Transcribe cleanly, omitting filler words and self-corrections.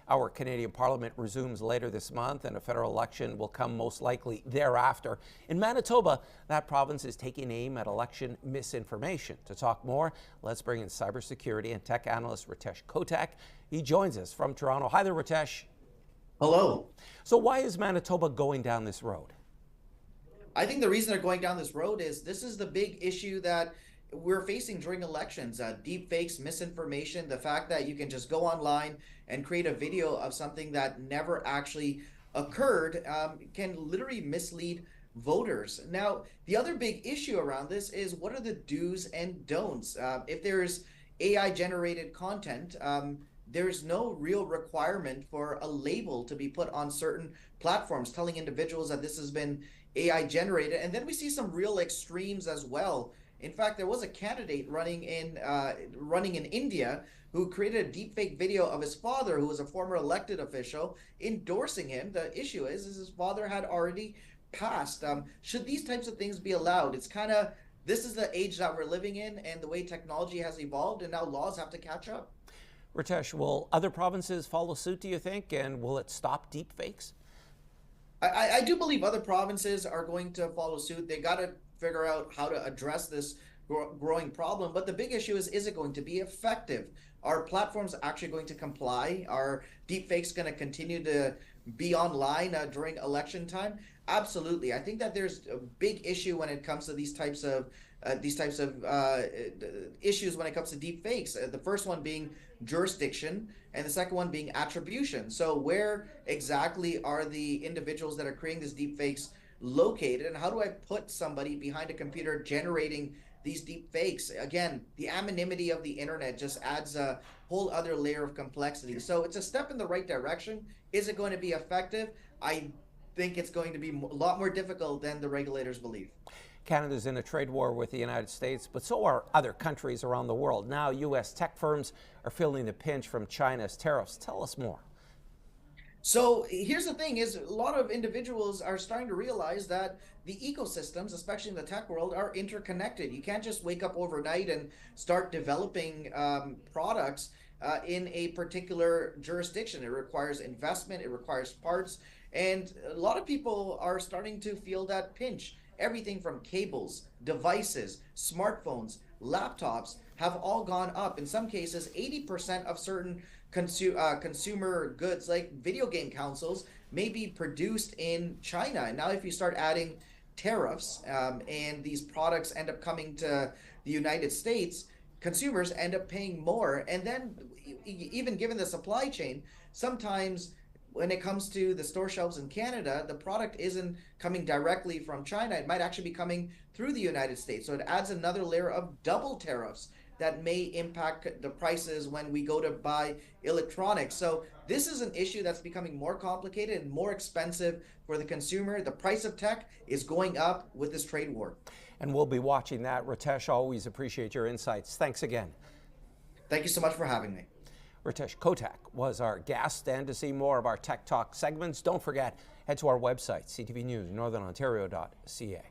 Our Canadian Parliament resumes later this month, and a federal election will come most likely thereafter. In Manitoba, that province is taking aim at election misinformation. To talk more, let's bring in cybersecurity and tech analyst Ritesh Kotak. He joins us from Toronto. Hi there, Ritesh. Hello. So why is Manitoba going down this road? I think the reason they're going down this road is this is the big issue that we're facing during elections. Deep fakes, misinformation, the fact that you can just go online and create a video of something that never actually occurred can literally mislead voters. Now, the other big issue around this is what are the do's and don'ts? If there's AI generated content, there's no real requirement for a label to be put on certain platforms telling individuals that this has been AI generated. And then we see some real extremes as well. In fact, there was a candidate running in India who created a deepfake video of his father, who was a former elected official, endorsing him. The issue is his father had already passed. Should these types of things be allowed? This is the age that we're living in and the way technology has evolved, and now laws have to catch up. Ritesh, will other provinces follow suit, do you think, and will it stop deepfakes? I do believe other provinces are going to follow suit. They got to figure out how to address this growing problem. But the big issue is it going to be effective? Are platforms actually going to comply? Are deepfakes going to continue to be online during election time? Absolutely. I think that there's a big issue when it comes to these types of issues when it comes to deepfakes. The first one being jurisdiction, and the second one being attribution. So where exactly are the individuals that are creating these deepfakes located, and how do I put somebody behind a computer generating these deep fakes? Again, the anonymity of the internet just adds a whole other layer of complexity. So it's a step in the right direction. Is it going to be effective? I think it's going to be a lot more difficult than the regulators believe. Canada's in a trade war with the United States, but so are other countries around the world. Now, U.S. tech firms are feeling the pinch from China's tariffs. Tell us more. So here's the thing is a lot of individuals are starting to realize that the ecosystems, especially in the tech world, are interconnected. You can't just wake up overnight and start developing products in a particular jurisdiction. It requires investment, it requires parts, and a lot of people are starting to feel that pinch. Everything from cables, devices, smartphones, laptops have all gone up. In some cases, 80% of certain consumer goods like video game consoles may be produced in China. And now if you start adding tariffs and these products end up coming to the United States, consumers end up paying more. And then even given the supply chain, sometimes when it comes to the store shelves in Canada, the product isn't coming directly from China. It might actually be coming through the United States. So it adds another layer of double tariffs that may impact the prices when we go to buy electronics. So this is an issue that's becoming more complicated and more expensive for the consumer. The price of tech is going up with this trade war. And we'll be watching that. Ritesh, always appreciate your insights. Thanks again. Thank you so much for having me. Ritesh Kotak was our guest, and to see more of our Tech Talk segments, don't forget, head to our website, ctvnewsnorthernontario.ca.